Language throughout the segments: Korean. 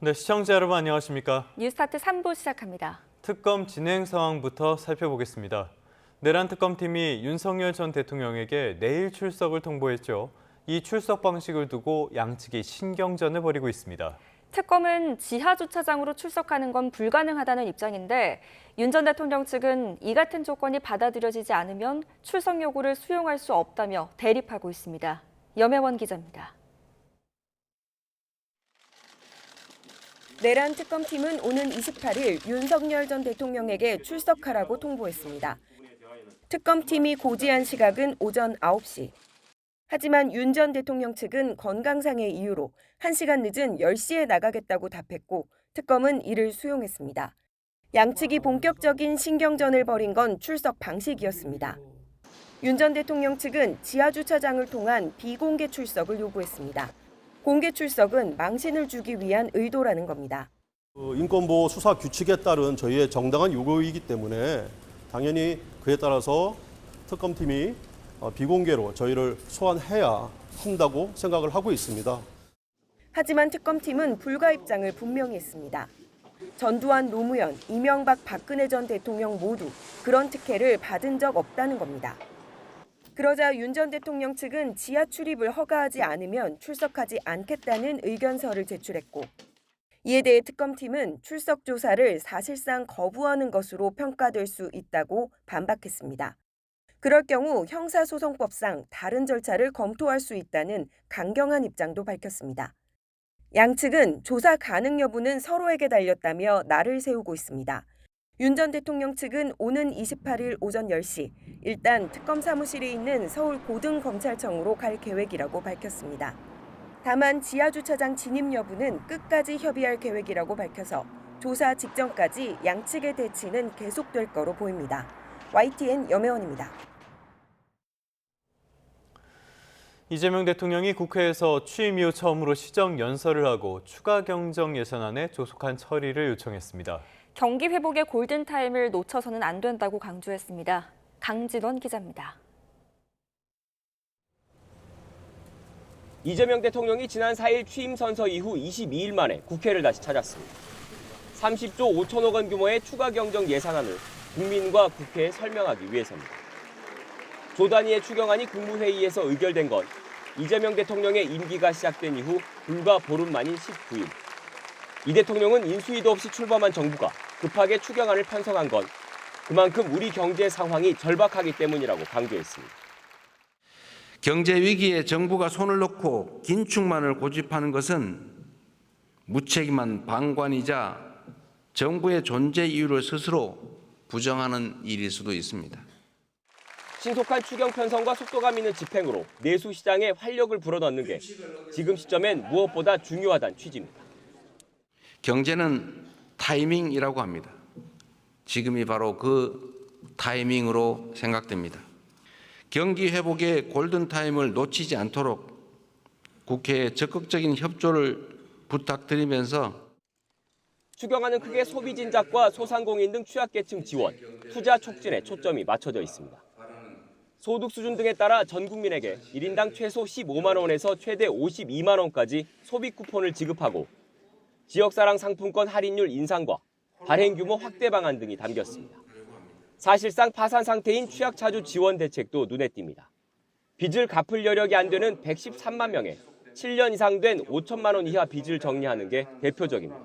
네, 시청자 여러분 안녕하십니까? 뉴스타트 3부 시작합니다. 특검 진행 상황부터 살펴보겠습니다. 내란 특검팀이 윤석열 전 대통령에게 내일 출석을 통보했죠. 이 출석 방식을 두고 양측이 신경전을 벌이고 있습니다. 특검은 지하 주차장으로 출석하는 건 불가능하다는 입장인데 윤 전 대통령 측은 이 같은 조건이 받아들여지지 않으면 출석 요구를 수용할 수 없다며 대립하고 있습니다. 염혜원 기자입니다. 내란 특검팀은 오는 28일 윤석열 전 대통령에게 출석하라고 통보했습니다. 특검팀이 고지한 시각은 오전 9시. 하지만 윤 전 대통령 측은 건강상의 이유로 1시간 늦은 10시에 나가겠다고 답했고 특검은 이를 수용했습니다. 양측이 본격적인 신경전을 벌인 건 출석 방식이었습니다. 윤 전 대통령 측은 지하 주차장을 통한 비공개 출석을 요구했습니다. 공개 출석은 망신을 주기 위한 의도라는 겁니다. 인권보호 수사 규칙에 따른 저희의 정당한 요구이기 때문에 당연히 그에 따라서 특검팀이 비공개로 저희를 소환해야 한다고 생각을 하고 있습니다. 하지만 특검팀은 불가 입장을 분명히 했습니다. 전두환, 노무현, 이명박, 박근혜 전 대통령 모두 그런 특혜를 받은 적 없다는 겁니다. 그러자 윤 전 대통령 측은 지하 출입을 허가하지 않으면 출석하지 않겠다는 의견서를 제출했고 이에 대해 특검팀은 출석 조사를 사실상 거부하는 것으로 평가될 수 있다고 반박했습니다. 그럴 경우 형사소송법상 다른 절차를 검토할 수 있다는 강경한 입장도 밝혔습니다. 양측은 조사 가능 여부는 서로에게 달렸다며 날을 세우고 있습니다. 윤 전 대통령 측은 오는 28일 오전 10시 일단 특검 사무실에 있는 서울 고등검찰청으로 갈 계획이라고 밝혔습니다. 다만 지하주차장 진입 여부는 끝까지 협의할 계획이라고 밝혀서 조사 직전까지 양측의 대치는 계속될 거로 보입니다. YTN 염혜원입니다. 이재명 대통령이 국회에서 취임 이후 처음으로 시정 연설을 하고 추가 경정 예산안에 조속한 처리를 요청했습니다. 경기 회복의 골든타임을 놓쳐서는 안 된다고 강조했습니다. 강진원 기자입니다. 이재명 대통령이 지난 4일 취임 선서 이후 22일 만에 국회를 다시 찾았습니다. 30조 5천억 원 규모의 추가 경정 예산안을 국민과 국회에 설명하기 위해서입니다. 조 단위의 추경안이 국무회의에서 의결된 건 이재명 대통령의 임기가 시작된 이후 불과 보름 만인 19일. 이 대통령은 인수위도 없이 출범한 정부가 급하게 추경안을 편성한 건 그만큼 우리 경제 상황이 절박하기 때문이라고 강조했습니다. 경제 위기에 정부가 손을 놓고 긴축만을 고집하는 것은 무책임한 방관이자 정부의 존재 이유를 스스로 부정하는 일일 수도 있습니다. 신속한 추경 편성과 속도감 있는 집행으로 내수 시장에 활력을 불어넣는 게 지금 시점엔 무엇보다 중요하다는 취지입니다. 경제는 타이밍이라고 합니다. 지금이 바로 그 타이밍으로 생각됩니다. 경기 회복의 골든타임을 놓치지 않도록 국회에 적극적인 협조를 부탁드리면서 추경안은 크게 소비 진작과 소상공인 등 취약계층 지원, 투자 촉진에 초점이 맞춰져 있습니다. 소득 수준 등에 따라 전 국민에게 1인당 최소 15만 원에서 최대 52만 원까지 소비 쿠폰을 지급하고 지역사랑 상품권 할인율 인상과 발행 규모 확대 방안 등이 담겼습니다. 사실상 파산 상태인 취약차주 지원 대책도 눈에 띕니다. 빚을 갚을 여력이 안 되는 113만 명의 7년 이상 된 5천만 원 이하 빚을 정리하는 게 대표적입니다.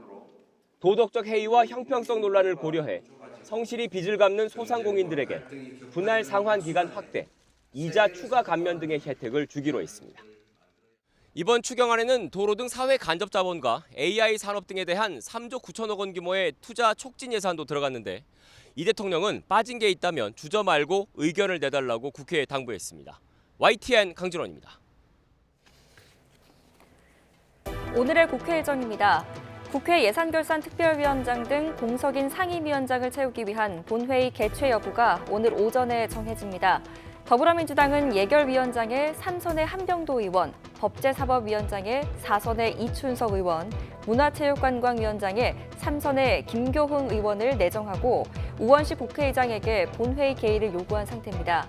도덕적 해이와 형평성 논란을 고려해 성실히 빚을 갚는 소상공인들에게 분할 상환 기간 확대, 이자 추가 감면 등의 혜택을 주기로 했습니다. 이번 추경안에는 도로 등 사회 간접 자본과 AI 산업 등에 대한 3조 9천억 원 규모의 투자 촉진 예산도 들어갔는데 이 대통령은 빠진 게 있다면 주저 말고 의견을 내달라고 국회에 당부했습니다. YTN 강진원입니다. 오늘의 국회 일정입니다. 국회 예산결산특별위원장 등 공석인 상임위원장을 채우기 위한 본회의 개최 여부가 오늘 오전에 정해집니다. 더불어민주당은 예결위원장에 삼선의 한병도 의원, 법제사법위원장에 4선의 이춘석 의원, 문화체육관광위원장에 3선의 김교흥 의원을 내정하고 우원식 국회의장에게 본회의 개의를 요구한 상태입니다.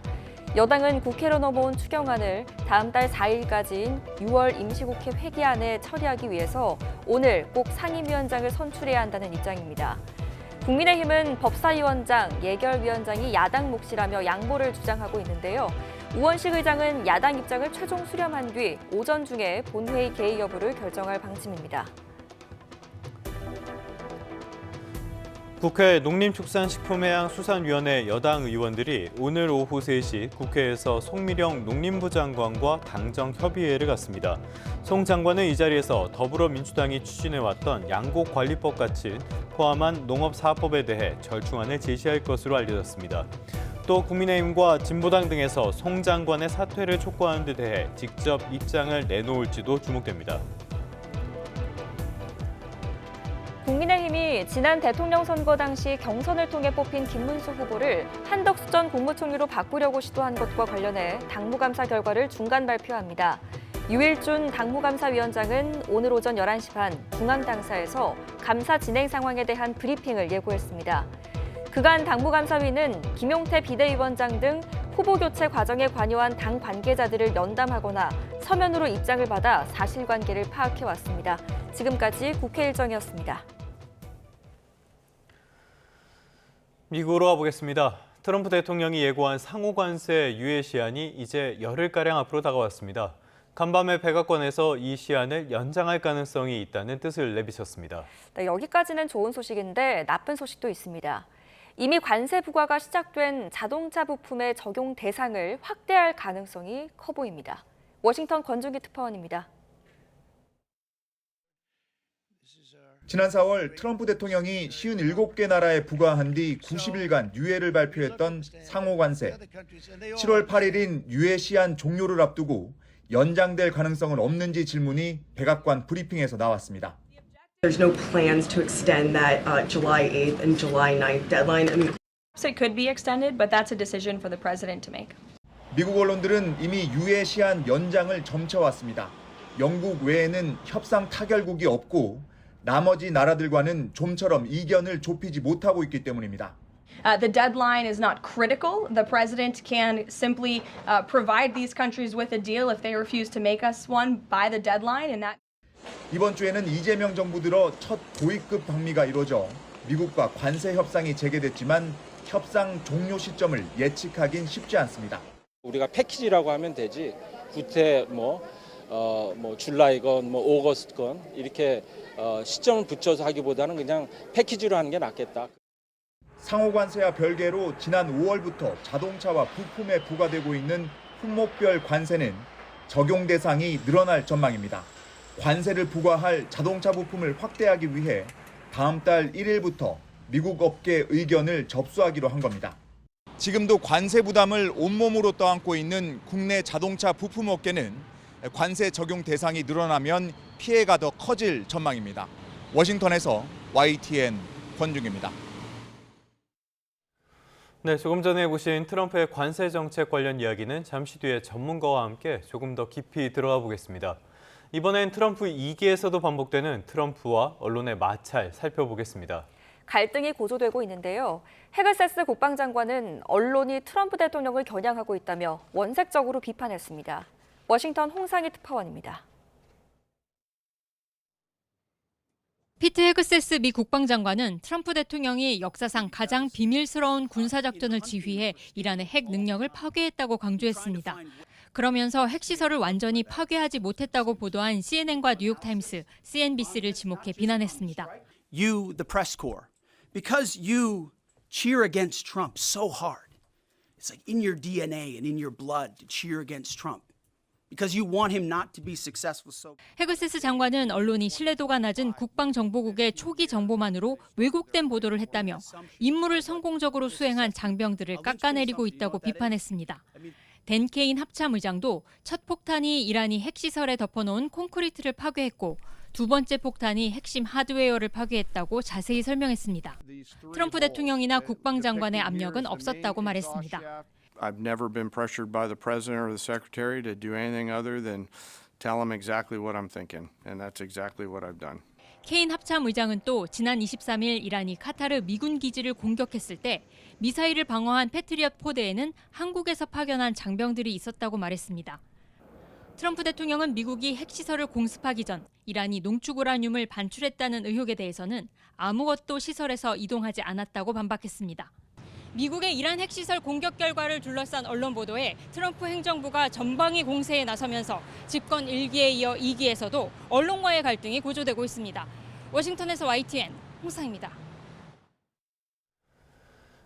여당은 국회로 넘어온 추경안을 다음 달 4일까지인 6월 임시국회 회기안에 처리하기 위해서 오늘 꼭 상임위원장을 선출해야 한다는 입장입니다. 국민의힘은 법사위원장, 예결위원장이 야당 몫이라며 양보를 주장하고 있는데요. 우원식 의장은 야당 입장을 최종 수렴한 뒤 오전 중에 본회의 개의 여부를 결정할 방침입니다. 국회 농림축산식품해양수산위원회 여당 의원들이 오늘 오후 3시 국회에서 송미령 농림부 장관과 당정협의회를 갖습니다. 송 장관은 이 자리에서 더불어민주당이 추진해왔던 양곡관리법 같이 포함한 농업사업법에 대해 절충안을 제시할 것으로 알려졌습니다. 또 국민의힘과 진보당 등에서 송 장관의 사퇴를 촉구하는 데 대해 직접 입장을 내놓을지도 주목됩니다. 국민의힘이 지난 대통령 선거 당시 경선을 통해 뽑힌 김문수 후보를 한덕수 전 국무총리로 바꾸려고 시도한 것과 관련해 당무감사 결과를 중간 발표합니다. 유일준 당무감사위원장은 오늘 오전 11시 반 중앙당사에서 감사 진행 상황에 대한 브리핑을 예고했습니다. 그간 당무감사위는 김용태 비대위원장 등 후보 교체 과정에 관여한 당 관계자들을 면담하거나 서면으로 입장을 받아 사실관계를 파악해왔습니다. 지금까지 국회 일정이었습니다. 미국으로 가보겠습니다. 트럼프 대통령이 예고한 상호관세 유예 시한이 이제 열흘가량 앞으로 다가왔습니다. 간밤에 백악관에서 이 시한을 연장할 가능성이 있다는 뜻을 내비쳤습니다. 네, 여기까지는 좋은 소식인데 나쁜 소식도 있습니다. 이미 관세 부과가 시작된 자동차 부품의 적용 대상을 확대할 가능성이 커 보입니다. 워싱턴 권준기 특파원입니다. 지난 4월 트럼프 대통령이 57개 나라에 부과한 뒤 90일간 유예를 발표했던 상호관세. 7월 8일인 유예 시한 종료를 앞두고 연장될 가능성은 없는지 질문이 백악관 브리핑에서 나왔습니다. There's no plans to extend that July 8th and July 9th deadline. I mean, So it could be extended, but that's a decision for the president to make. 미국 언론들은 이미 유예 시한 연장을 점쳐왔습니다. 영국 외에는 협상 타결국이 없고 나머지 나라들과는 좀처럼 이견을 좁히지 못하고 있기 때문입니다. The deadline is not critical. The president can simply provide these countries with a deal if they refuse to make us one by the deadline, and that. 이번 주에는 이재명 정부 들어 첫 고위급 방미가 이루어져 미국과 관세 협상이 재개됐지만 협상 종료 시점을 예측하긴 쉽지 않습니다. 우리가 패키지라고 하면 되지 구태 줄라이건 오거스트건 이렇게 시점을 붙여서 하기보다는 그냥 패키지로 하는 게 낫겠다. 상호관세와 별개로 지난 5월부터 자동차와 부품에 부과되고 있는 품목별 관세는 적용 대상이 늘어날 전망입니다. 관세를 부과할 자동차 부품을 확대하기 위해 다음 달 1일부터 미국 업계 의견을 접수하기로 한 겁니다. 지금도 관세 부담을 온몸으로 떠안고 있는 국내 자동차 부품 업계는 관세 적용 대상이 늘어나면 피해가 더 커질 전망입니다. 워싱턴에서 YTN 권중입니다. 네, 조금 전에 보신 트럼프의 관세 정책 관련 이야기는 잠시 뒤에 전문가와 함께 조금 더 깊이 들어가 보겠습니다. 이번엔 트럼프 2기에서도 반복되는 트럼프와 언론의 마찰 살펴보겠습니다. 갈등이 고조되고 있는데요. 헤그세스 국방장관은 언론이 트럼프 대통령을 겨냥하고 있다며 원색적으로 비판했습니다. 워싱턴 홍상희 특파원입니다. 피트 헤그세스 미 국방장관은 트럼프 대통령이 역사상 가장 비밀스러운 군사작전을 지휘해 이란의 핵 능력을 파괴했다고 강조했습니다. 그러면서 핵시설을 완전히 파괴하지 못했다고 보도한 CNN과 뉴욕타임스, CNBC를 지목해 비난했습니다. You, the press corps, because you cheer against Trump so hard. It's like in your DNA and in your blood to cheer against Trump. Because you want him not to be successful. So. 헤그세스 장관은 언론이 신뢰도가 낮은 국방정보국의 초기 정보만으로 왜곡된 보도를 했다며 임무를 성공적으로 수행한 장병들을 깎아내리고 있다고 비판했습니다. 댄 케인 합참의장도 첫 폭탄이 이란이 핵시설에 덮어놓은 콘크리트를 파괴했고 두 번째 폭탄이 핵심 하드웨어를 파괴했다고 자세히 설명했습니다. 트럼프 대통령이나 국방장관의 압력은 없었다고 말했습니다. I've never been pressured by the president or the secretary to do anything other than tell them exactly what I'm thinking, and that's exactly what I've done. 케인 합참 의장은 또 지난 23일 이란이 카타르 미군 기지를 공격했을 때 미사일을 방어한 패트리엇 포대에는 한국에서 파견한 장병들이 있었다고 말했습니다. 트럼프 대통령은 미국이 핵시설을 공습하기 전 이란이 농축우라늄을 반출했다는 의혹에 대해서는 아무것도 시설에서 이동하지 않았다고 반박했습니다. 미국의 이란 핵시설 공격 결과를 둘러싼 언론 보도에 트럼프 행정부가 전방위 공세에 나서면서 집권 1기에 이어 2기에서도 언론과의 갈등이 고조되고 있습니다. 워싱턴에서 YTN 홍상입니다.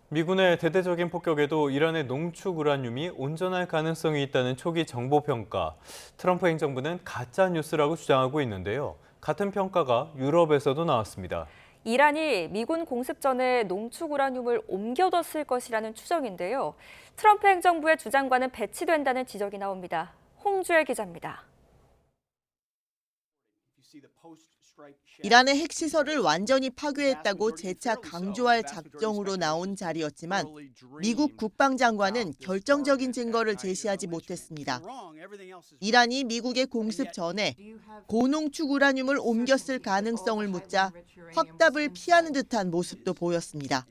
미군의 대대적인 폭격에도 이란의 농축 우라늄이 온전할 가능성이 있다는 초기 정보 평가. 트럼프 행정부는 가짜 뉴스라고 주장하고 있는데요. 같은 평가가 유럽에서도 나왔습니다. 이란이 미군 공습 전에 농축 우라늄을 옮겨뒀을 것이라는 추정인데요. 트럼프 행정부의 주장과는 배치된다는 지적이 나옵니다. 홍주혜 기자입니다. 이란의 핵시설을 완전히 파괴했다고 재차 강조할 작정으로 나온 자리였지만 미국 국방장관은 결정적인 증거를 제시하지 못했습니다. 이란이 미국의 공습 전에 고농축 우라늄을 옮겼을 가능성을 묻자 확답을 피하는 듯한 모습도 보였습니다.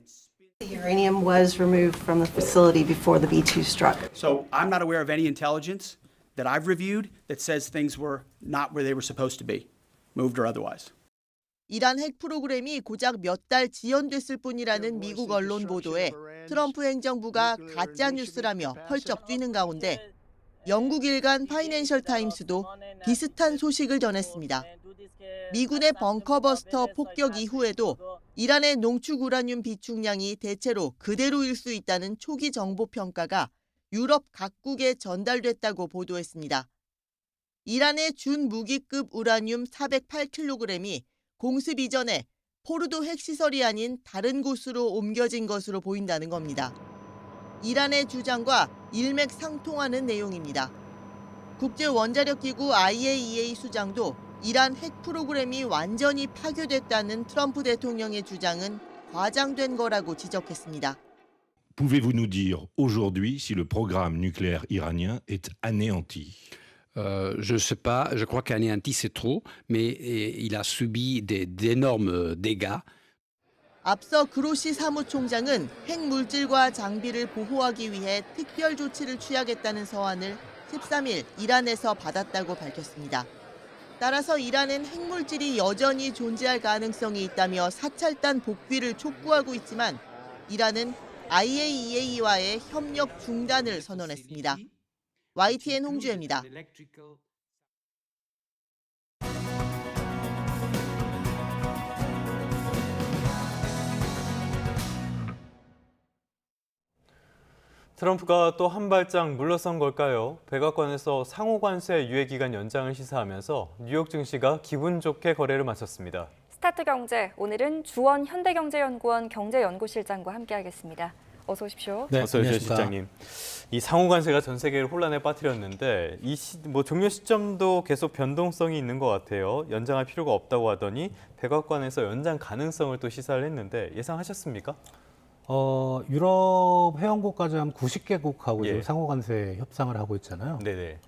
The uranium was removed from the facility before the B-2 struck. So I'm not aware of any intelligence that I've reviewed that says things were not where they were supposed to be, moved or otherwise. 이란 핵 프로그램이 고작 몇 달 지연됐을 뿐이라는 미국 언론 보도에 트럼프 행정부가 가짜 뉴스라며 펄쩍 뛰는 가운데 영국 일간 파이낸셜 타임스도 비슷한 소식을 전했습니다. 미군의 벙커버스터 폭격 이후에도 이란의 농축 우라늄 비축량이 대체로 그대로일 수 있다는 초기 정보 평가가 유럽 각국에 전달됐다고 보도했습니다. 이란의 준무기급 우라늄 408kg이 공습 이전에 포르도 핵시설이 아닌 다른 곳으로 옮겨진 것으로 보인다는 겁니다. 이란의 주장과 일맥상통하는 내용입니다. 국제원자력기구 IAEA 수장도 이란 핵 프로그램이 완전히 파괴됐다는 트럼프 대통령의 주장은 과장된 거라고 지적했습니다. Pouvez-vous nous dire aujourd'hui si le programme nucléaire iranien est anéanti? Je ne sais pas, je crois qu'anéanti c'est trop, mais il a subi d'énormes dégâts. 앞서 그로시 사무총장은 핵물질과 장비를 보호하기 위해 특별 조치를 취하겠다는 서한을 13일 이란에서 받았다고 밝혔습니다. 따라서 이란은 핵물질이 여전히 존재할 가능성이 있다며 사찰단 복귀를 촉구하고 있지만 이란은 IAEA와의 협력 중단을 선언했습니다. YTN 홍주혜입니다. 트럼프가 또 한 발짝 물러선 걸까요? 백악관에서 상호 관세 유예 기간 연장을 시사하면서 뉴욕 증시가 기분 좋게 거래를 마쳤습니다. 스타트 경제, 오늘은 주원 현대경제연구원 경제연구실장과 함께하겠습니다. 어서 오십시오. 네, 어서 오십시오, 실장님. 이 상호 관세가 전 세계를 혼란에 빠뜨렸는데 종료 시점도 계속 변동성이 있는 것 같아요. 연장할 필요가 없다고 하더니 백악관에서 연장 가능성을 또 시사를 했는데 예상하셨습니까? 유럽 회원국까지 한 90개국하고 지금 상호 관세 협상을 하고 있잖아요. 네네.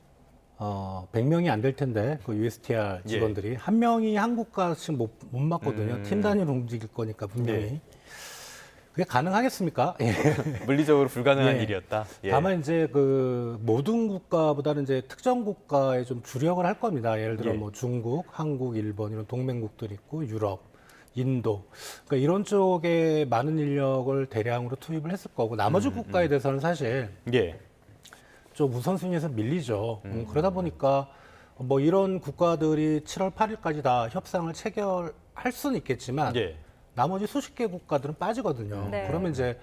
100명이 안 될 텐데 그 USTR 직원들이 한 명이 한국과 지금 못 맞거든요. 팀 단위로 움직일 거니까 분명히. 그게 가능하겠습니까? 물리적으로 불가능한 일이었다. 다만 이제 그 모든 국가보다는 이제 특정 국가에 좀 주력을 할 겁니다. 예를 들어 뭐 중국, 한국, 일본 이런 동맹국들이 있고 유럽, 인도. 그러니까 이런 쪽에 많은 인력을 대량으로 투입을 했을 거고 나머지 국가에 대해서는 사실 좀 우선순위에서 밀리죠. 그러다 보니까 뭐 이런 국가들이 7월 8일까지 다 협상을 체결할 수는 있겠지만 나머지 수십 개 국가들은 빠지거든요. 그러면 이제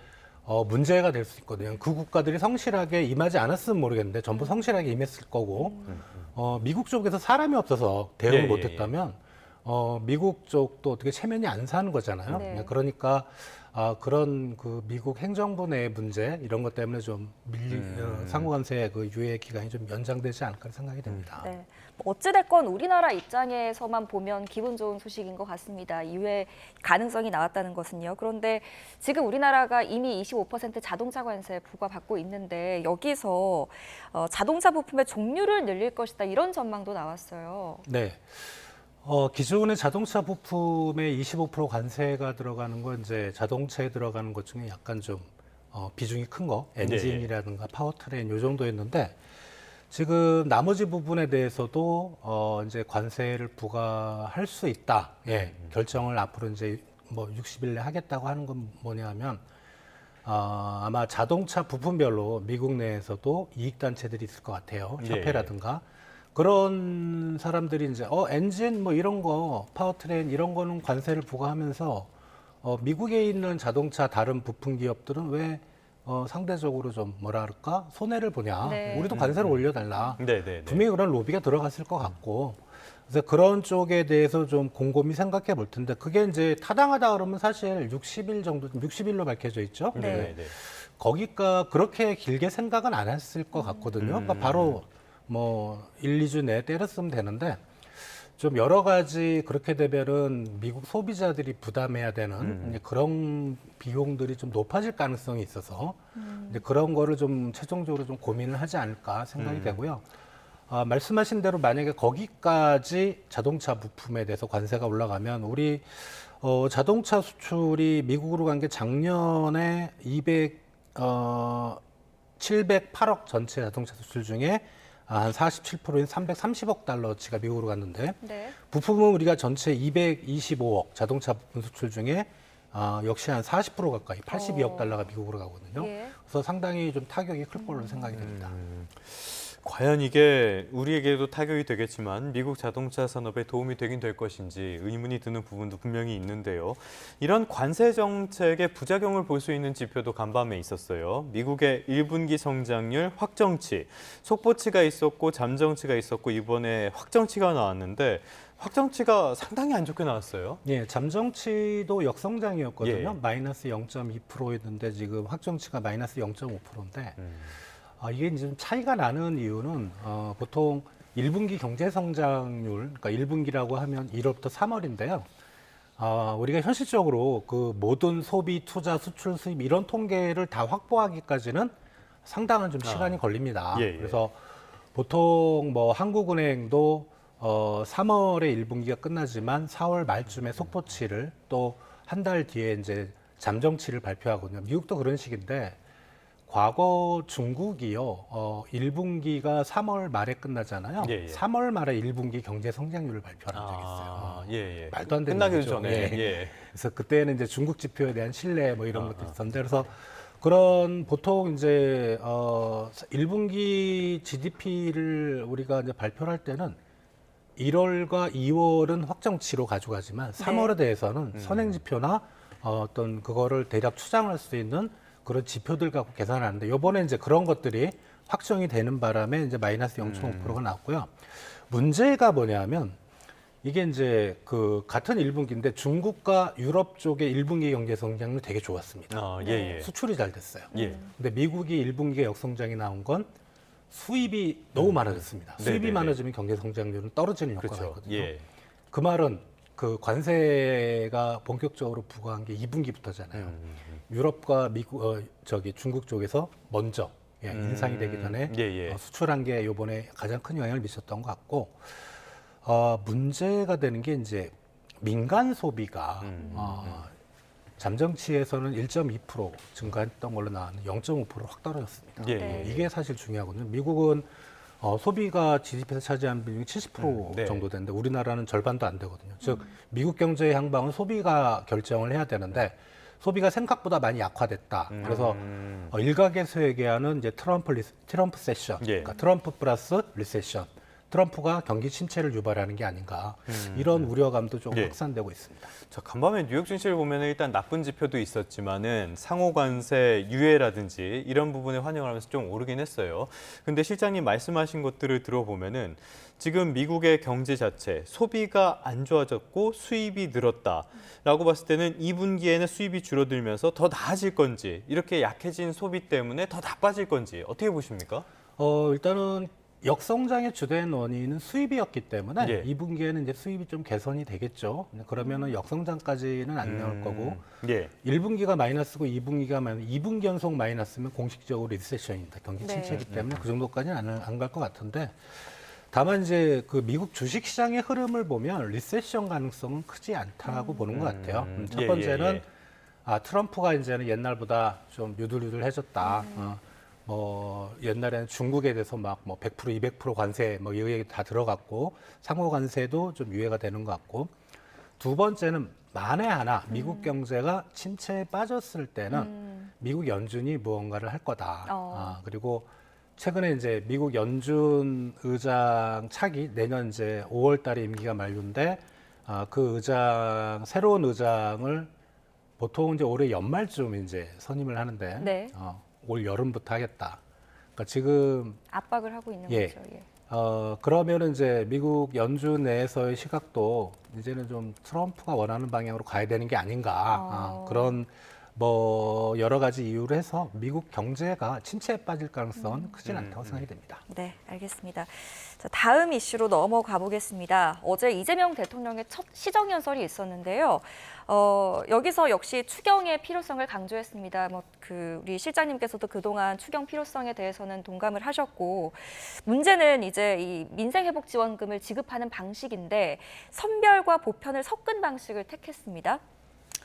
문제가 될 수 있거든요. 그 국가들이 성실하게 임하지 않았으면 모르겠는데 전부 성실하게 임했을 거고 미국 쪽에서 사람이 없어서 대응을 못했다면 미국 쪽도 어떻게 체면이 안 사는 거잖아요. 그러니까 그런 그 미국 행정부 내 문제 이런 것 때문에 좀 상호관세 그 유예 기간이 좀 연장되지 않을까 생각이 됩니다. 네. 어찌됐건 우리나라 입장에서만 보면 기분 좋은 소식인 것 같습니다. 이외 가능성이 나왔다는 것은요. 그런데 지금 우리나라가 이미 25% 자동차 관세 부과받고 있는데 여기서 자동차 부품의 종류를 늘릴 것이다 이런 전망도 나왔어요. 네. 기존의 자동차 부품에 25% 관세가 들어가는 건 이제 자동차에 들어가는 것 중에 약간 좀 비중이 큰 거, 엔진이라든가 파워트레인 요 정도였는데 지금 나머지 부분에 대해서도 이제 관세를 부과할 수 있다. 예, 결정을 앞으로 이제 뭐 60일 내에 하겠다고 하는 건 뭐냐면 아마 자동차 부품별로 미국 내에서도 이익단체들이 있을 것 같아요. 협회라든가. 그런 사람들이 이제 엔진 뭐 이런 거, 파워트레인 이런 거는 관세를 부과하면서 미국에 있는 자동차 다른 부품 기업들은 왜 상대적으로 좀 뭐랄까 손해를 보냐. 네. 우리도 관세를 올려달라. 네네네. 분명히 그런 로비가 들어갔을 것 같고. 그래서 그런 쪽에 대해서 좀 곰곰이 생각해 볼 텐데 그게 이제 타당하다 그러면 사실 60일 정도, 60일로 밝혀져 있죠. 네. 거기가 그렇게 길게 생각은 안 했을 것 같거든요. 그러니까 바로 뭐 1, 2주 내에 때렸으면 되는데 좀 여러 가지 그렇게 되면은 미국 소비자들이 부담해야 되는 이제 그런 비용들이 좀 높아질 가능성이 있어서 이제 그런 거를 좀 최종적으로 좀 고민을 하지 않을까 생각이 되고요. 말씀하신 대로 만약에 거기까지 자동차 부품에 대해서 관세가 올라가면 우리 자동차 수출이 미국으로 간 게 작년에 708억 전체 자동차 수출 중에 한 47%인 330억 달러치가 미국으로 갔는데 부품은 우리가 전체 225억 자동차 부품 수출 중에 역시 한 40% 가까이 82억 달러가 미국으로 가거든요. 그래서 상당히 좀 타격이 클 걸로 생각이 됩니다. 과연 이게 우리에게도 타격이 되겠지만 미국 자동차 산업에 도움이 되긴 될 것인지 의문이 드는 부분도 분명히 있는데요. 이런 관세 정책의 부작용을 볼 수 있는 지표도 간밤에 있었어요. 미국의 1분기 성장률 확정치, 속보치가 있었고 잠정치가 있었고 이번에 확정치가 나왔는데 확정치가 상당히 안 좋게 나왔어요. 예, 잠정치도 역성장이었거든요. 마이너스 0.2%였는데 지금 확정치가 마이너스 0.5%인데 이게 이제 좀 차이가 나는 이유는 보통 1분기 경제 성장률, 그러니까 1분기라고 하면 1월부터 3월인데요. 우리가 현실적으로 그 모든 소비, 투자, 수출, 수입 이런 통계를 다 확보하기까지는 상당한 좀 시간이 걸립니다. 그래서 보통 뭐 한국은행도 3월에 1분기가 끝나지만 4월 말쯤에 속보치를 또 한 달 뒤에 이제 잠정치를 발표하거든요. 미국도 그런 식인데 과거 중국이요, 1분기가 3월 말에 끝나잖아요. 3월 말에 1분기 경제 성장률을 발표한 적이 있어요. 말도 안 되는 끝나기 거죠. 전에. 그래서 그때는 이제 중국 지표에 대한 신뢰 뭐 이런 것도 있었는데 그래서 그런 보통 이제 1분기 GDP를 우리가 이제 발표를 할 때는 1월과 2월은 확정치로 가져가지만 3월에 대해서는 선행 지표나 어떤 그거를 대략 추정할 수 있는 그런 지표들 갖고 계산하는데 이번에 이제 그런 것들이 확정이 되는 바람에 이제 마이너스 0.5%가 나왔고요. 문제가 뭐냐면 이게 이제 그 같은 1분기인데 중국과 유럽 쪽의 1분기 경제 성장률 되게 좋았습니다. 수출이 잘 됐어요. 근데 미국이 1분기에 역성장이 나온 건 수입이 너무 많아졌습니다. 수입이 많아지면 경제 성장률은 떨어지는 효과가 있거든요. 그 말은 그 관세가 본격적으로 부과한 게 2분기부터잖아요. 유럽과 미국, 중국 쪽에서 먼저 인상이 되기 전에 수출한 게 이번에 가장 큰 영향을 미쳤던 것 같고 문제가 되는 게 이제 민간 소비가 잠정치에서는 1.2% 증가했던 걸로 나왔는데 0.5% 확 떨어졌습니다. 이게 사실 중요하거든요. 미국은 소비가 GDP에서 차지하는 비중이 70% 정도 되는데 우리나라는 절반도 안 되거든요. 즉 미국 경제의 향방은 소비가 결정을 해야 되는데 소비가 생각보다 많이 약화됐다. 그래서 일각에서 얘기하는 이제 트럼프 세션, 그러니까 트럼프 플러스 리세션. 트럼프가 경기 침체를 유발하는 게 아닌가 이런 우려감도 좀 확산되고 있습니다. 자, 간밤에 뉴욕 증시를 보면 일단 나쁜 지표도 있었지만은 상호 관세 유예라든지 이런 부분에 환영을 하면서 좀 오르긴 했어요. 근데 실장님 말씀하신 것들을 들어보면은 지금 미국의 경제 자체 소비가 안 좋아졌고 수입이 늘었다라고 봤을 때는 2분기에는 수입이 줄어들면서 더 나아질 건지 이렇게 약해진 소비 때문에 더 나빠질 건지 어떻게 보십니까? 일단은 역성장의 주된 원인은 수입이었기 때문에 2분기에는 이제 수입이 좀 개선이 되겠죠. 그러면은 역성장까지는 안 나올 거고 1분기가 마이너스고 2분기가 마이너스, 2분기 연속 마이너스면 공식적으로 리세션입니다. 경기 침체이기 때문에 그 정도까지는 안 갈 것 같은데 다만 이제 그 미국 주식 시장의 흐름을 보면 리세션 가능성은 크지 않다고 보는 것 같아요. 첫 번째는 트럼프가 이제는 옛날보다 좀 유들유들해졌다. 뭐 옛날에는 중국에 대해서 막 뭐 100%, 200% 관세 뭐 이 얘기 다 들어갔고 상호 관세도 좀 유예가 되는 것 같고 두 번째는 만에 하나 미국 경제가 침체에 빠졌을 때는 미국 연준이 무언가를 할 거다. 그리고 최근에 이제 미국 연준 의장 차기 내년 이제 5월 달에 임기가 만료인데 그 의장 새로운 의장을 보통 이제 올해 연말쯤 이제 선임을 하는데 네. 올 여름부터 하겠다. 그러니까 지금 압박을 하고 있는 예. 거죠. 예. 그러면은 이제 미국 연준 내에서의 시각도 이제는 좀 트럼프가 원하는 방향으로 가야 되는 게 아닌가. 그런 뭐 여러 가지 이유를 해서 미국 경제가 침체에 빠질 가능성은 크진 않다고 생각이 됩니다. 네, 알겠습니다. 자, 다음 이슈로 넘어가 보겠습니다. 어제 이재명 대통령의 첫 시정연설이 있었는데요. 여기서 역시 추경의 필요성을 강조했습니다. 우리 실장님께서도 그동안 추경 필요성에 대해서는 동감을 하셨고, 문제는 이제 이 민생회복지원금을 지급하는 방식인데 선별과 보편을 섞은 방식을 택했습니다.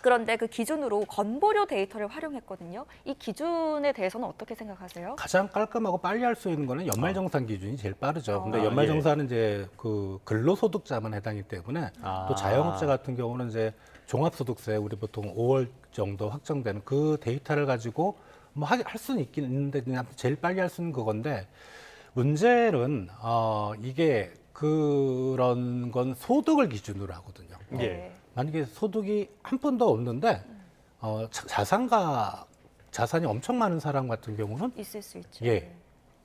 그런데 그 기준으로 건보료 데이터를 활용했거든요. 이 기준에 대해서는 어떻게 생각하세요? 가장 깔끔하고 빨리 할 수 있는 거는 연말정산 기준이 제일 빠르죠. 근데 연말정산은 이제 그 근로소득자만 해당이기 때문에 또 자영업자 같은 경우는 이제 종합소득세 우리 보통 5월 정도 확정되는 그 데이터를 가지고 뭐 할 수는 있긴 있는데 그냥 제일 빨리 할 수 있는 그건데 문제는 이게 그런 건 소득을 기준으로 하거든요. 예. 만약에 소득이 한 푼도 없는데 자산이 엄청 많은 사람 같은 경우는 있을 수 있죠. 예,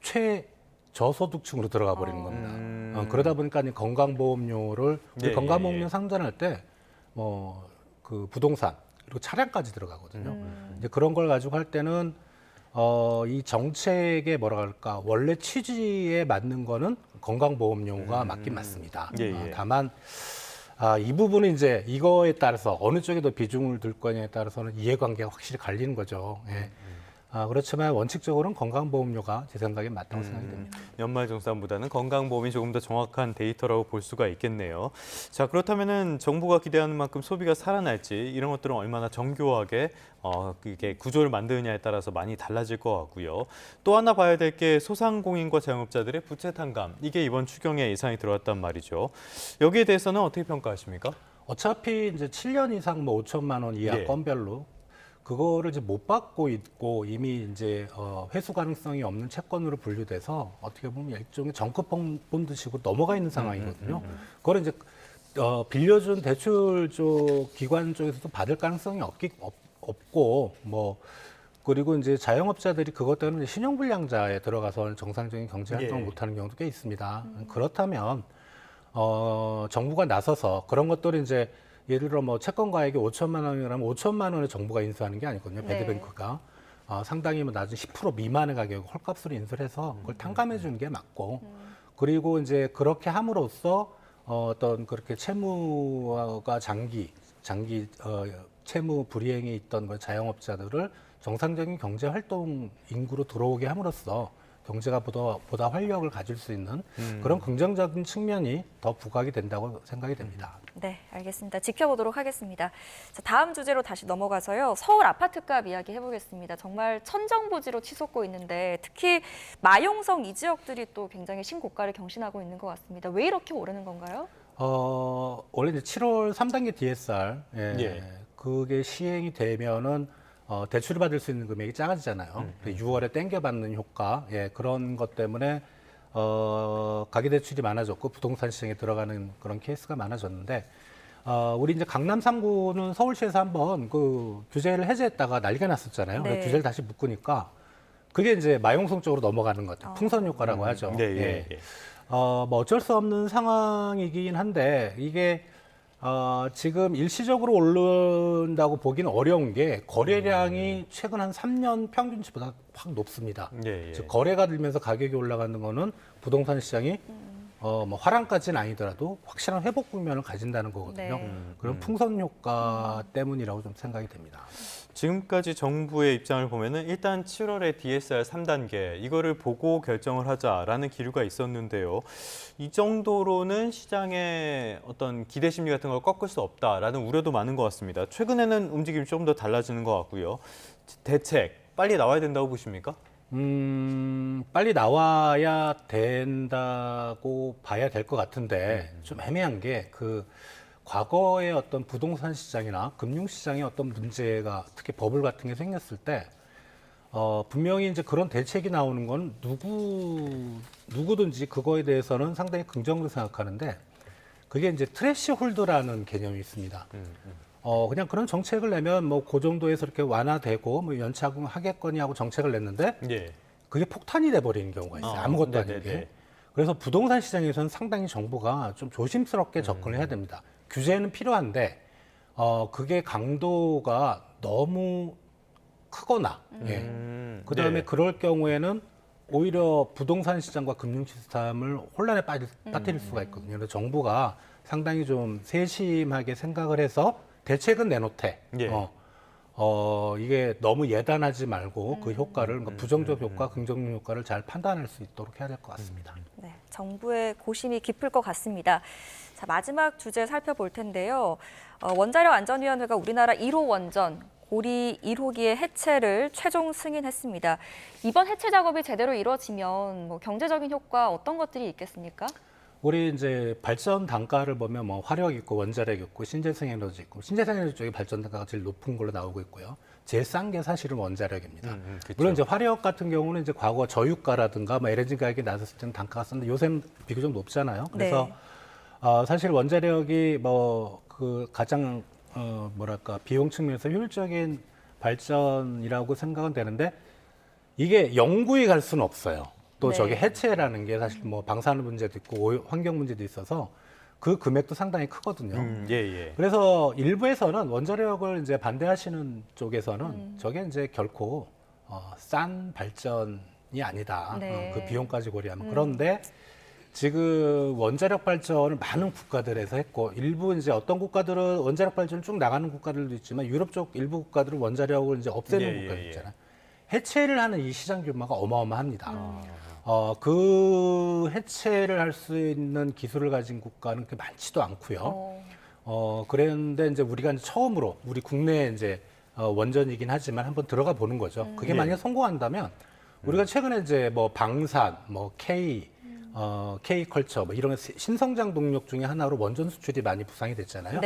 최저소득층으로 들어가 버리는 겁니다. 그러다 보니까 건강보험료를 우리 건강보험료 상환할 때 뭐 그 부동산 그리고 차량까지 들어가거든요. 이제 그런 걸 가지고 할 때는 이 정책의 뭐라 그럴까 원래 취지에 맞는 거는 건강보험료가 맞긴 맞습니다. 다만 이 부분은 이제 이거에 따라서 어느 쪽에 더 비중을 둘 거냐에 따라서는 이해관계가 확실히 갈리는 거죠. 예. 그렇지만 원칙적으로는 건강보험료가 제 생각에 맞다고 생각이 됩니다. 연말정산보다는 건강보험이 조금 더 정확한 데이터라고 볼 수가 있겠네요. 자, 그렇다면은 정부가 기대하는 만큼 소비가 살아날지 이런 것들은 얼마나 정교하게 이게 구조를 만드느냐에 따라서 많이 달라질 것 같고요. 또 하나 봐야 될 게 소상공인과 자영업자들의 부채 탕감. 이게 이번 추경에 예상이 들어왔단 말이죠. 여기에 대해서는 어떻게 평가하십니까? 어차피 이제 7년 이상 뭐 5천만 원 이하 건별로 그거를 이제 못 받고 있고 이미 이제 회수 가능성이 없는 채권으로 분류돼서 어떻게 보면 일종의 정급 본드식으로 넘어가 있는 상황이거든요. 그걸 이제 빌려준 대출 쪽 기관 쪽에서도 받을 가능성이 없고 뭐 그리고 이제 자영업자들이 그것 때문에 신용불량자에 들어가서 정상적인 경제 활동을 못하는 경우도 꽤 있습니다. 그렇다면 정부가 나서서 그런 것들을 이제 예를 들어 뭐 채권 가액이 5천만 원이라면 5천만 원을 정부가 인수하는 게 아니거든요. 배드뱅크가 상당히 뭐 낮은 10% 미만의 가격을 헐값으로 인수를 해서 그걸 탕감해 주는 게 맞고 그리고 이제 그렇게 함으로써 어떤 그렇게 채무가 장기 채무 불이행에 있던 그 자영업자들을 정상적인 경제 활동 인구로 들어오게 함으로써 경제가 보다 활력을 가질 수 있는 그런 긍정적인 측면이 더 부각이 된다고 생각이 됩니다. 네, 알겠습니다. 지켜보도록 하겠습니다. 자, 다음 주제로 다시 넘어가서요. 서울 아파트값 이야기 해보겠습니다. 정말 천정부지로 치솟고 있는데 특히 마용성 이 지역들이 또 굉장히 신고가를 경신하고 있는 것 같습니다. 왜 이렇게 오르는 건가요? 원래 이제 7월 3단계 DSR 그게 시행이 되면은 대출을 받을 수 있는 금액이 작아지잖아요. 6월에 땡겨받는 효과, 그런 것 때문에 가계대출이 많아졌고 부동산 시장에 들어가는 그런 케이스가 많아졌는데 우리 이제 강남 3구는 서울시에서 한번 그 규제를 해제했다가 난리가 났었잖아요. 그래서 규제를 다시 묶으니까 그게 이제 마용성 쪽으로 넘어가는 것 같아요. 풍선 효과라고 하죠. 뭐 어쩔 수 없는 상황이긴 한데 이게 지금 일시적으로 오른다고 보기는 어려운 게 거래량이 최근 한 3년 평균치보다 확 높습니다. 즉 거래가 들면서 가격이 올라가는 거는 부동산 시장이 뭐 화랑까지는 아니더라도 확실한 회복 국면을 가진다는 거거든요. 그런 풍선 효과 때문이라고 좀 생각이 됩니다. 지금까지 정부의 입장을 보면은 일단 7월에 DSR 3단계 이거를 보고 결정을 하자라는 기류가 있었는데요. 이 정도로는 시장의 어떤 기대 심리 같은 걸 꺾을 수 없다라는 우려도 많은 것 같습니다. 최근에는 움직임이 조금 더 달라지는 것 같고요. 대책 빨리 나와야 된다고 보십니까? 빨리 나와야 된다고 봐야 될 것 같은데 좀 애매한 게 과거의 어떤 부동산 시장이나 금융 시장에 어떤 문제가 특히 버블 같은 게 생겼을 때 분명히 이제 그런 대책이 나오는 건 누구든지 그거에 대해서는 상당히 긍정적으로 생각하는데 그게 이제 트래시 홀드라는 개념이 있습니다. 그냥 그런 정책을 내면 뭐 그 정도에서 이렇게 완화되고 뭐 연착하겠거니 하고 정책을 냈는데 예. 그게 폭탄이 돼버리는 경우가 있어요. 아무것도 아닌 게. 그래서 부동산 시장에서는 상당히 정부가 좀 조심스럽게 접근을 해야 됩니다. 규제는 필요한데 그게 강도가 너무 크거나 그다음에 네. 그럴 경우에는 오히려 부동산 시장과 금융 시스템을 혼란에 빠뜨릴 수가 있거든요. 그래서 정부가 상당히 좀 세심하게 생각을 해서 대책은 내놓되 예. 이게 너무 예단하지 말고 그 효과를 그러니까 부정적 효과, 긍정적 효과를 잘 판단할 수 있도록 해야 될 것 같습니다. 네, 정부의 고심이 깊을 것 같습니다. 자, 마지막 주제 살펴볼 텐데요. 원자력 안전위원회가 우리나라 1호 원전 고리 1호기의 해체를 최종 승인했습니다. 이번 해체 작업이 제대로 이루어지면 뭐 경제적인 효과 어떤 것들이 있겠습니까? 우리 이제 발전 단가를 보면 뭐 화력 있고 원자력 있고 신재생 에너지 있고 신재생 에너지 쪽에 발전 단가가 제일 높은 걸로 나오고 있고요. 제일 싼 게 사실은 원자력입니다. 물론 이제 화력 같은 경우는 이제 과거 저유가라든가 뭐 LNG 가격이 낮았을 때는 단가가 싼데 요새는 비교적 높잖아요. 그래서 사실 원자력이 뭐 가장 뭐랄까 비용 측면에서 효율적인 발전이라고 생각은 되는데 이게 영구히 갈 수는 없어요. 또 저게 해체라는 게 사실 뭐 방사능 문제도 있고 환경 문제도 있어서 그 금액도 상당히 크거든요. 그래서 일부에서는 원자력을 이제 반대하시는 쪽에서는 저게 이제 결코 싼 발전이 아니다. 그 비용까지 고려하면. 그런데 지금 원자력 발전을 많은 국가들에서 했고 일부 이제 어떤 국가들은 원자력 발전을 쭉 나가는 국가들도 있지만 유럽 쪽 일부 국가들은 원자력을 이제 없애는 국가들 있잖아요. 해체를 하는 이 시장 규모가 어마어마합니다. 그 해체를 할 수 있는 기술을 가진 국가는 그렇게 많지도 않고요. 그런데 이제 우리가 이제 처음으로 우리 국내 이제 원전이긴 하지만 한번 들어가 보는 거죠. 그게 만약에 성공한다면 우리가 최근에 이제 뭐 방산, 뭐 K컬처 뭐 이런 신성장 동력 중에 하나로 원전 수출이 많이 부상이 됐잖아요.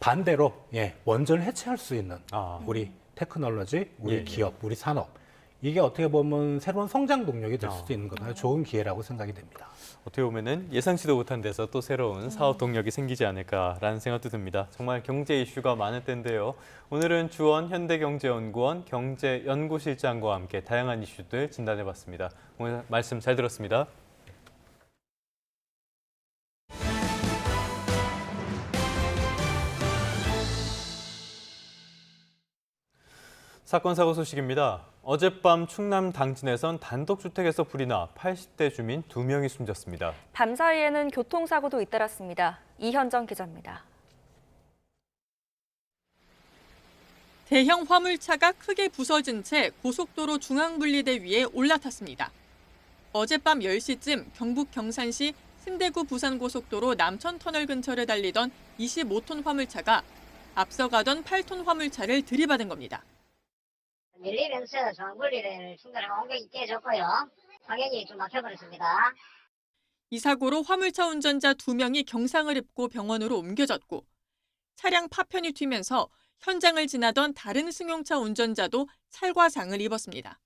반대로 원전을 해체할 수 있는 우리 테크놀로지, 우리 기업, 우리 산업 이게 어떻게 보면 새로운 성장 동력이 될 수도 있는 거예요. 좋은 기회라고 생각이 됩니다. 어떻게 보면은 예상치도 못한 데서 또 새로운 사업 동력이 생기지 않을까라는 생각도 듭니다. 정말 경제 이슈가 많을 텐데요. 오늘은 주원 현대경제연구원 경제연구실장과 함께 다양한 이슈들 진단해봤습니다. 오늘 말씀 잘 들었습니다. 사건 사고 소식입니다. 어젯밤 충남 당진에선 단독주택에서 불이 나 80대 주민 2명이 숨졌습니다. 밤사이에는 교통사고도 잇따랐습니다. 이현정 기자입니다. 대형 화물차가 크게 부서진 채 고속도로 중앙분리대 위에 올라탔습니다. 어젯밤 10시쯤 경북 경산시 승대구 부산고속도로 남천터널 근처를 달리던 25톤 화물차가 앞서가던 8톤 화물차를 들이받은 겁니다. 밀리면서 중앙분리대를 충돌하고 옮겨이 깨졌고요. 방향이 좀 막혀버렸습니다. 이 사고로 화물차 운전자 2명이 경상을 입고 병원으로 옮겨졌고 차량 파편이 튀면서 현장을 지나던 다른 승용차 운전자도 찰과상을 입었습니다.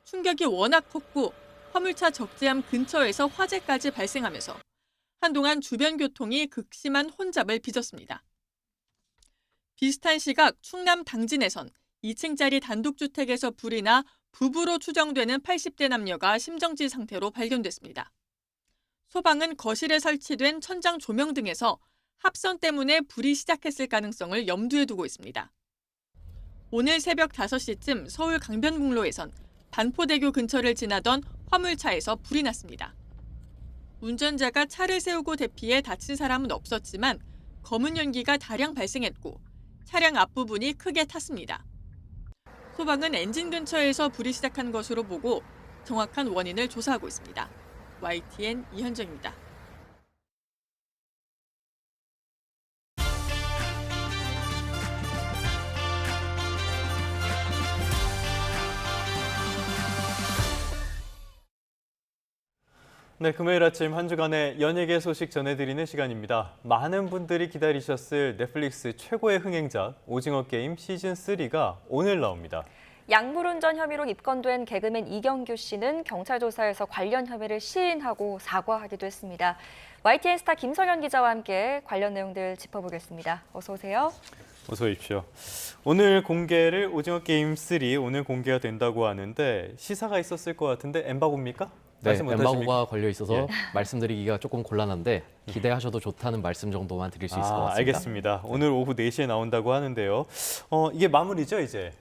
충격이 워낙 컸고 화물차 적재함 근처에서 화재까지 발생하면서 한동안 주변 교통이 극심한 혼잡을 빚었습니다. 비슷한 시각 충남 당진에선 2층짜리 단독주택에서 불이 나 부부로 추정되는 80대 남녀가 심정지 상태로 발견됐습니다. 소방은 거실에 설치된 천장 조명 등에서 합선 때문에 불이 시작했을 가능성을 염두에 두고 있습니다. 오늘 새벽 5시쯤 서울 강변북로에선 반포대교 근처를 지나던 화물차에서 불이 났습니다. 운전자가 차를 세우고 대피해 다친 사람은 없었지만 검은 연기가 다량 발생했고 차량 앞부분이 크게 탔습니다. 소방은 엔진 근처에서 불이 시작한 것으로 보고 정확한 원인을 조사하고 있습니다. YTN 이현정입니다. 네, 금요일 아침 한 주간의 연예계 소식 전해드리는 시간입니다. 많은 분들이 기다리셨을 넷플릭스 최고의 흥행작 오징어 게임 시즌3가 오늘 나옵니다. 약물운전 혐의로 입건된 개그맨 이경규 씨는 경찰 조사에서 관련 혐의를 시인하고 사과하기도 했습니다. YTN 스타 김성현 기자와 함께 관련 내용들 짚어보겠습니다. 어서 오세요. 어서 오십시오. 오늘 공개를 오징어 게임 3 오늘 공개가 된다고 하는데 시사가 있었을 것 같은데 엠바고입니까? 네, 엠바고가 걸려 있어서 말씀드리기가 조금 곤란한데 예. 기대하셔도 좋다는 말씀 정도만 드릴 수 있을 것 같습니다. 알겠습니다. 오늘 오후 4시에 나온다고 하는데요. 이게 마무리죠, 이제?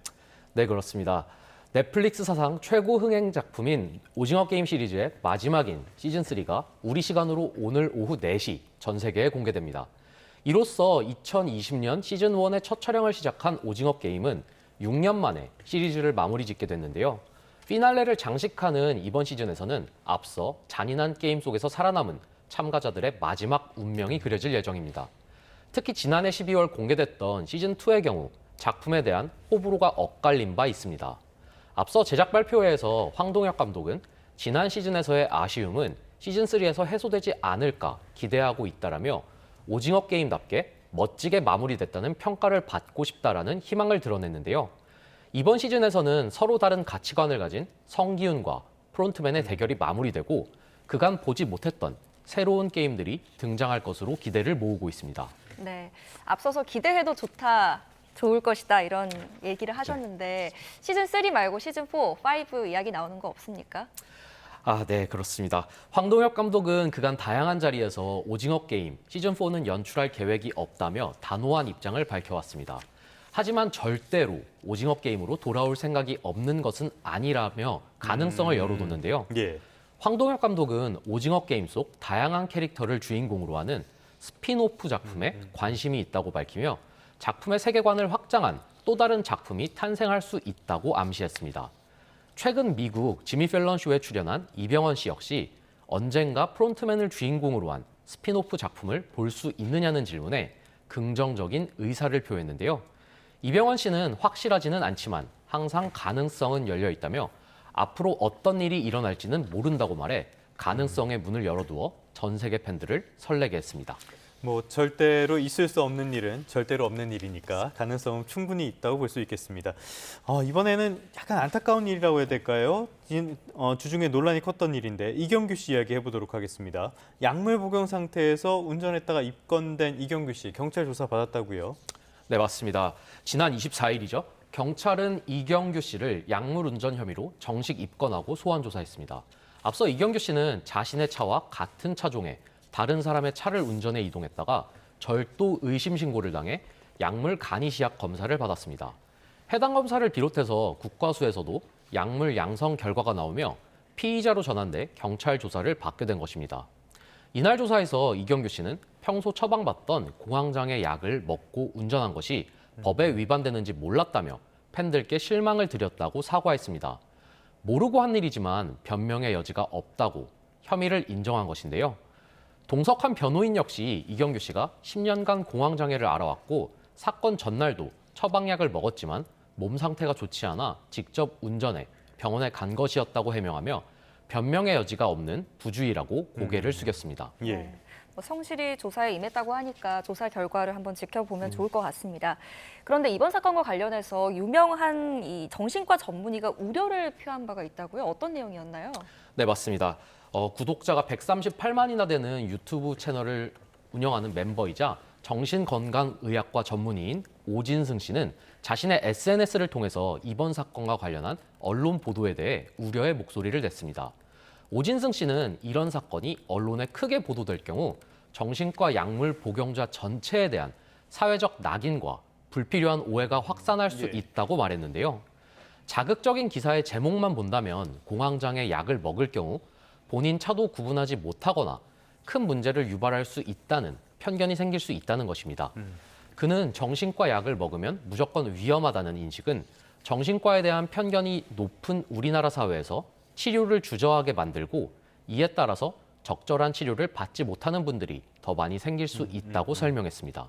네, 그렇습니다. 넷플릭스 사상 최고 흥행 작품인 오징어 게임 시리즈의 마지막인 시즌3가 우리 시간으로 오늘 오후 4시 전 세계에 공개됩니다. 이로써 2020년 시즌1의 첫 촬영을 시작한 오징어 게임은 6년 만에 시리즈를 마무리 짓게 됐는데요. 피날레를 장식하는 이번 시즌에서는 앞서 잔인한 게임 속에서 살아남은 참가자들의 마지막 운명이 그려질 예정입니다. 특히 지난해 12월 공개됐던 시즌2의 경우 작품에 대한 호불호가 엇갈린 바 있습니다. 앞서 제작 발표회에서 황동혁 감독은 지난 시즌에서의 아쉬움은 시즌3에서 해소되지 않을까 기대하고 있다라며 오징어 게임답게 멋지게 마무리됐다는 평가를 받고 싶다라는 희망을 드러냈는데요. 이번 시즌에서는 서로 다른 가치관을 가진 성기훈과 프론트맨의 대결이 마무리되고 그간 보지 못했던 새로운 게임들이 등장할 것으로 기대를 모으고 있습니다. 네, 앞서서 기대해도 좋을 것이다 이런 얘기를 하셨는데 시즌3 말고 시즌4, 5 이야기 나오는 거 없습니까? 네, 그렇습니다. 황동혁 감독은 그간 다양한 자리에서 오징어 게임 시즌4는 연출할 계획이 없다며 단호한 입장을 밝혀왔습니다. 하지만 절대로 오징어 게임으로 돌아올 생각이 없는 것은 아니라며 가능성을 열어뒀는데요. 예. 황동혁 감독은 오징어 게임 속 다양한 캐릭터를 주인공으로 하는 스핀오프 작품에 관심이 있다고 밝히며 작품의 세계관을 확장한 또 다른 작품이 탄생할 수 있다고 암시했습니다. 최근 미국 지미 펠런 쇼에 출연한 이병헌 씨 역시 언젠가 프론트맨을 주인공으로 한 스핀오프 작품을 볼 수 있느냐는 질문에 긍정적인 의사를 표했는데요. 이병헌 씨는 확실하지는 않지만 항상 가능성은 열려 있다며 앞으로 어떤 일이 일어날지는 모른다고 말해 가능성의 문을 열어두어 전 세계 팬들을 설레게 했습니다. 절대로 있을 수 없는 일은 절대로 없는 일이니까 가능성은 충분히 있다고 볼 수 있겠습니다. 이번에는 약간 안타까운 일이라고 해야 될까요? 주중에 논란이 컸던 일인데 이경규 씨 이야기 해보도록 하겠습니다. 약물 복용 상태에서 운전했다가 입건된 이경규 씨, 경찰 조사 받았다고요? 네, 맞습니다. 지난 24일이죠. 경찰은 이경규 씨를 약물 운전 혐의로 정식 입건하고 소환 조사했습니다. 앞서 이경규 씨는 자신의 차와 같은 차종에 다른 사람의 차를 운전해 이동했다가 절도 의심 신고를 당해 약물 간이 시약 검사를 받았습니다. 해당 검사를 비롯해서 국과수에서도 약물 양성 결과가 나오며 피의자로 전환돼 경찰 조사를 받게 된 것입니다. 이날 조사에서 이경규 씨는 평소 처방받던 공황장애 약을 먹고 운전한 것이 법에 위반되는지 몰랐다며 팬들께 실망을 드렸다고 사과했습니다. 모르고 한 일이지만 변명의 여지가 없다고 혐의를 인정한 것인데요. 동석한 변호인 역시 이경규 씨가 10년간 공황장애를 앓아왔고 사건 전날도 처방약을 먹었지만 몸 상태가 좋지 않아 직접 운전해 병원에 간 것이었다고 해명하며 변명의 여지가 없는 부주의라고 고개를 숙였습니다. 예. 성실히 조사에 임했다고 하니까 조사 결과를 한번 지켜보면 좋을 것 같습니다. 그런데 이번 사건과 관련해서 유명한 이 정신과 전문의가 우려를 표한 바가 있다고요? 어떤 내용이었나요? 네, 맞습니다. 구독자가 138만이나 되는 유튜브 채널을 운영하는 멤버이자 정신건강의학과 전문의인 오진승 씨는 자신의 SNS를 통해서 이번 사건과 관련한 언론 보도에 대해 우려의 목소리를 냈습니다. 오진승 씨는 이런 사건이 언론에 크게 보도될 경우 정신과 약물 복용자 전체에 대한 사회적 낙인과 불필요한 오해가 확산할 수 있다고 말했는데요. 자극적인 기사의 제목만 본다면 공황장애 약을 먹을 경우 본인 차도 구분하지 못하거나 큰 문제를 유발할 수 있다는 편견이 생길 수 있다는 것입니다. 그는 정신과 약을 먹으면 무조건 위험하다는 인식은 정신과에 대한 편견이 높은 우리나라 사회에서 치료를 주저하게 만들고 이에 따라서 적절한 치료를 받지 못하는 분들이 더 많이 생길 수 있다고 설명했습니다.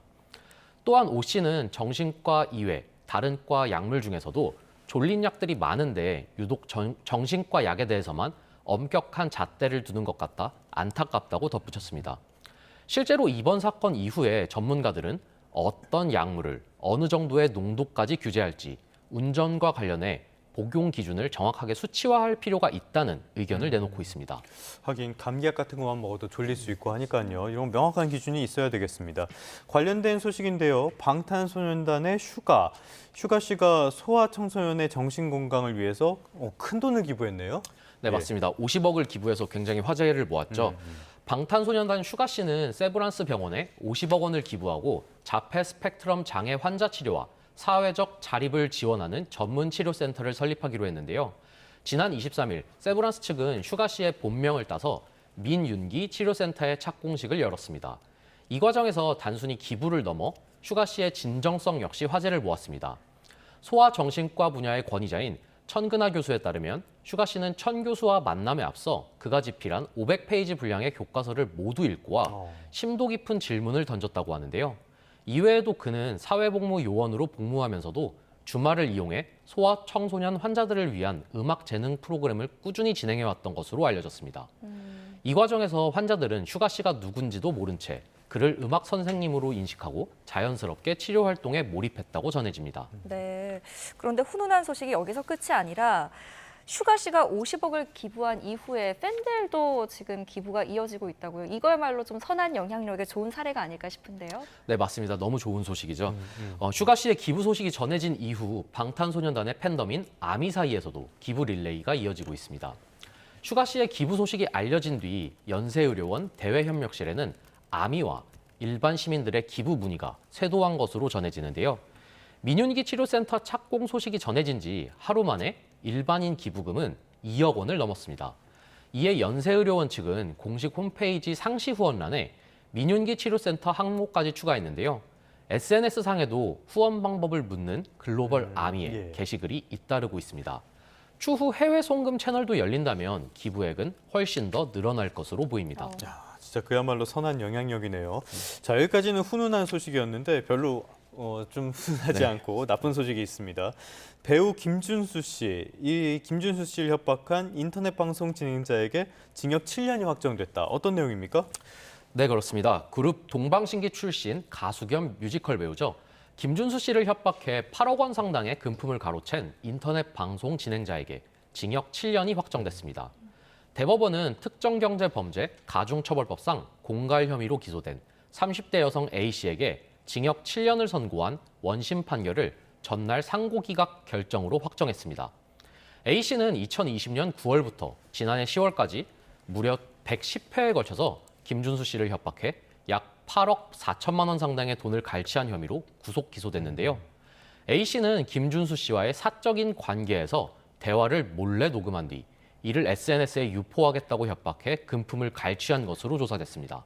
또한 오 씨는 정신과 이외 다른 과 약물 중에서도 졸린 약들이 많은데 유독 정신과 약에 대해서만 엄격한 잣대를 두는 것 같아 안타깝다고 덧붙였습니다. 실제로 이번 사건 이후에 전문가들은 어떤 약물을 어느 정도의 농도까지 규제할지 운전과 관련해 복용 기준을 정확하게 수치화할 필요가 있다는 의견을 내놓고 있습니다. 하긴 감기약 같은 것만 먹어도 졸릴 수 있고 하니까요. 이런 명확한 기준이 있어야 되겠습니다. 관련된 소식인데요. 방탄소년단의 슈가 씨가 소아청소년의 정신 건강을 위해서 큰 돈을 기부했네요. 네, 맞습니다. 50억을 기부해서 굉장히 화제를 모았죠. 방탄소년단 슈가 씨는 세브란스 병원에 50억 원을 기부하고 자폐 스펙트럼 장애 환자 치료와 사회적 자립을 지원하는 전문 치료센터를 설립하기로 했는데요. 지난 23일 세브란스 측은 슈가 씨의 본명을 따서 민윤기 치료센터의 착공식을 열었습니다. 이 과정에서 단순히 기부를 넘어 슈가 씨의 진정성 역시 화제를 모았습니다. 소아정신과 분야의 권위자인 천근하 교수에 따르면 슈가 씨는 천 교수와 만남에 앞서 그가 집필한 500페이지 분량의 교과서를 모두 읽고와 심도 깊은 질문을 던졌다고 하는데요. 이외에도 그는 사회복무 요원으로 복무하면서도 주말을 이용해 소아 청소년 환자들을 위한 음악 재능 프로그램을 꾸준히 진행해왔던 것으로 알려졌습니다. 이 과정에서 환자들은 슈가 씨가 누군지도 모른 채 그를 음악 선생님으로 인식하고 자연스럽게 치료 활동에 몰입했다고 전해집니다. 네, 그런데 훈훈한 소식이 여기서 끝이 아니라 슈가 씨가 50억을 기부한 이후에 팬들도 지금 기부가 이어지고 있다고요. 이거야말로 좀 선한 영향력의 좋은 사례가 아닐까 싶은데요. 네, 맞습니다. 너무 좋은 소식이죠. 슈가 씨의 기부 소식이 전해진 이후 방탄소년단의 팬덤인 아미 사이에서도 기부 릴레이가 이어지고 있습니다. 슈가 씨의 기부 소식이 알려진 뒤 연세의료원 대외협력실에는 아미와 일반 시민들의 기부 문의가 쇄도한 것으로 전해지는데요. 민윤기 치료센터 착공 소식이 전해진 지 하루 만에 일반인 기부금은 2억 원을 넘었습니다. 이에 연세의료원 측은 공식 홈페이지 상시 후원란에 민윤기 치료센터 항목까지 추가했는데요. SNS상에도 후원 방법을 묻는 글로벌 아미의 게시글이 잇따르고 있습니다. 추후 해외 송금 채널도 열린다면 기부액은 훨씬 더 늘어날 것으로 보입니다. 진짜 그야말로 선한 영향력이네요. 자, 여기까지는 훈훈한 소식이었는데 별로 좀 훈훈하지 않고 나쁜 소식이 있습니다. 배우 김준수 씨, 이 김준수 씨를 협박한 인터넷 방송 진행자에게 징역 7년이 확정됐다. 어떤 내용입니까? 네, 그렇습니다. 그룹 동방신기 출신 가수 겸 뮤지컬 배우죠. 김준수 씨를 협박해 8억 원 상당의 금품을 가로챈 인터넷 방송 진행자에게 징역 7년이 확정됐습니다. 대법원은 특정경제범죄 가중처벌법상 공갈 혐의로 기소된 30대 여성 A씨에게 징역 7년을 선고한 원심 판결을 전날 상고기각 결정으로 확정했습니다. A씨는 2020년 9월부터 지난해 10월까지 무려 110회에 걸쳐서 김준수 씨를 협박해 약 8억 4천만 원 상당의 돈을 갈취한 혐의로 구속 기소됐는데요. A씨는 김준수 씨와의 사적인 관계에서 대화를 몰래 녹음한 뒤 이를 SNS에 유포하겠다고 협박해 금품을 갈취한 것으로 조사됐습니다.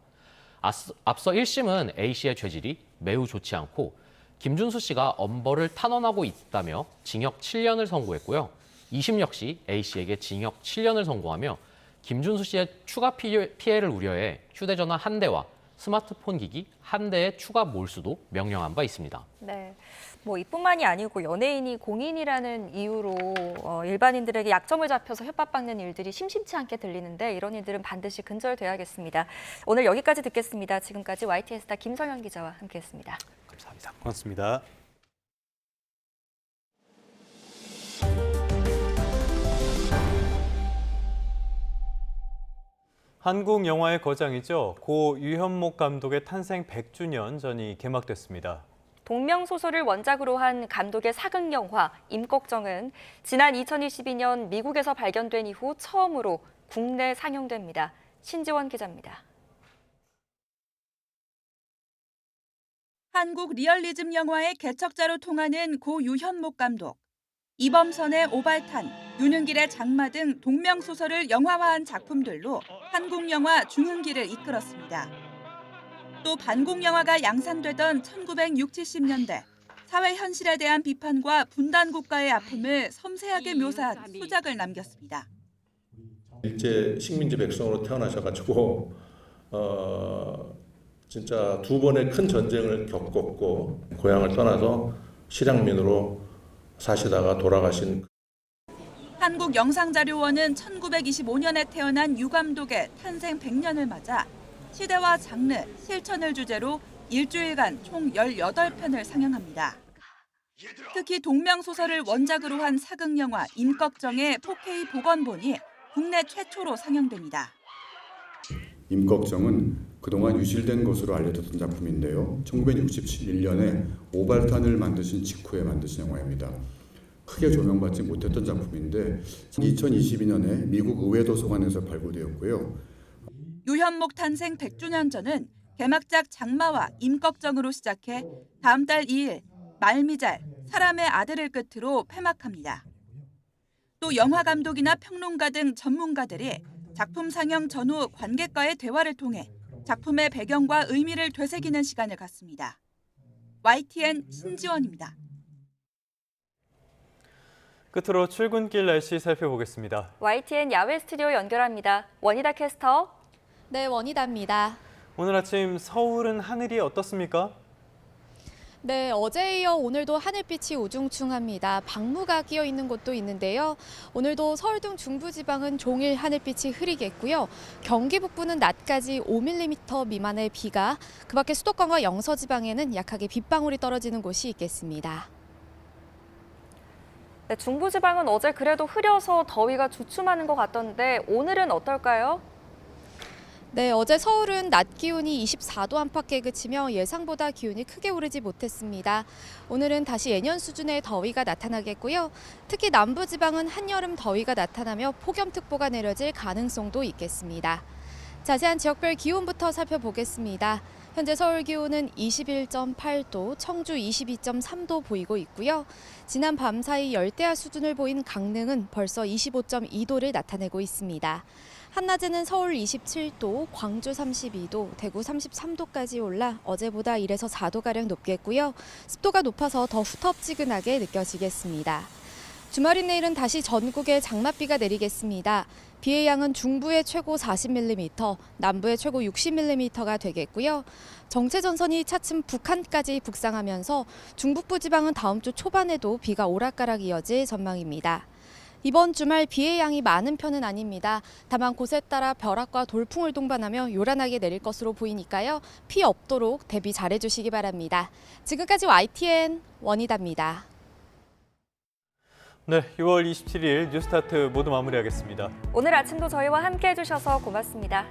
앞서 1심은 A씨의 죄질이 매우 좋지 않고 김준수 씨가 엄벌을 탄원하고 있다며 징역 7년을 선고했고요. 2심 역시 A씨에게 징역 7년을 선고하며 김준수 씨의 추가 피해를 우려해 휴대전화 1대와 스마트폰 기기 1대의 추가 몰수도 명령한 바 있습니다. 네, 뭐 이뿐만이 아니고 연예인이 공인이라는 이유로 일반인들에게 약점을 잡혀서 협박받는 일들이 심심치 않게 들리는데 이런 일들은 반드시 근절돼야겠습니다. 오늘 여기까지 듣겠습니다. 지금까지 YTN 스타 김성현 기자와 함께했습니다. 감사합니다. 고맙습니다. 한국 영화의 거장이죠. 고 유현목 감독의 탄생 100주년 전이 개막됐습니다. 동명소설을 원작으로 한 감독의 사극 영화 임꺽정은 지난 2022년 미국에서 발견된 이후 처음으로 국내 상영됩니다. 신지원 기자입니다. 한국 리얼리즘 영화의 개척자로 통하는 고 유현목 감독. 이범선의 오발탄, 윤은길의 장마 등 동명소설을 영화화한 작품들로 한국 영화 중흥기를 이끌었습니다. 또 반공 영화가 양산되던 1960, 70년대 사회 현실에 대한 비판과 분단 국가의 아픔을 섬세하게 묘사한 수작을 남겼습니다. 일제 식민지 백성으로 태어나셔가지고 진짜 두 번의 큰 전쟁을 겪었고 고향을 떠나서 실향민으로 사시다가 돌아가신. 한국영상자료원은 1925년에 태어난 유 감독의 탄생 100년을 맞아 시대와 장르, 실천을 주제로 일주일간 총 18편을 상영합니다. 특히 동명소설을 원작으로 한 사극영화 임꺽정의 4K 복원본이 국내 최초로 상영됩니다. 임꺽정은 그동안 유실된 것으로 알려졌던 작품인데요. 1961년에 오발탄을 만드신 직후에 만드신 영화입니다. 크게 조명받지 못했던 작품인데 2022년에 미국 의회도서관에서 발굴되었고요. 유현목 탄생 100주년 전은 개막작 장마와 임꺽정으로 시작해 다음 달 2일 말미잘, 사람의 아들을 끝으로 폐막합니다. 또 영화감독이나 평론가 등 전문가들이 작품 상영 전후 관객과의 대화를 통해 작품의 배경과 의미를 되새기는 시간을 갖습니다. YTN 신지원입니다. 끝으로 출근길 날씨 살펴보겠습니다. YTN 야외 스튜디오 연결합니다. 원희다 캐스터. 네, 원희다입니다. 오늘 아침 서울은 하늘이 어떻습니까? 네, 어제에 이어 오늘도 하늘빛이 우중충합니다. 방무가 끼어 있는 곳도 있는데요. 오늘도 서울 등 중부지방은 종일 하늘빛이 흐리겠고요. 경기 북부는 낮까지 5mm 미만의 비가, 그 밖에 수도권과 영서지방에는 약하게 빗방울이 떨어지는 곳이 있겠습니다. 네, 중부지방은 어제 그래도 흐려서 더위가 주춤하는 것 같던데 오늘은 어떨까요? 네, 어제 서울은 낮 기온이 24도 안팎에 그치며 예상보다 기온이 크게 오르지 못했습니다. 오늘은 다시 예년 수준의 더위가 나타나겠고요. 특히 남부지방은 한여름 더위가 나타나며 폭염특보가 내려질 가능성도 있겠습니다. 자세한 지역별 기온부터 살펴보겠습니다. 현재 서울 기온은 21.8도, 청주 22.3도 보이고 있고요. 지난 밤 사이 열대야 수준을 보인 강릉은 벌써 25.2도를 나타내고 있습니다. 한낮에는 서울 27도, 광주 32도, 대구 33도까지 올라 어제보다 1에서 4도가량 높겠고요. 습도가 높아서 더 후텁지근하게 느껴지겠습니다. 주말인 내일은 다시 전국에 장맛비가 내리겠습니다. 비의 양은 중부에 최고 40mm, 남부에 최고 60mm가 되겠고요. 정체전선이 차츰 북한까지 북상하면서 중북부 지방은 다음 주 초반에도 비가 오락가락 이어질 전망입니다. 이번 주말 비의 양이 많은 편은 아닙니다. 다만 곳에 따라 벼락과 돌풍을 동반하며 요란하게 내릴 것으로 보이니까요. 피 없도록 대비 잘해주시기 바랍니다. 지금까지 YTN 원희다입니다. 네, 6월 27일 뉴스타트 모두 마무리하겠습니다. 오늘 아침도 저희와 함께 해주셔서 고맙습니다.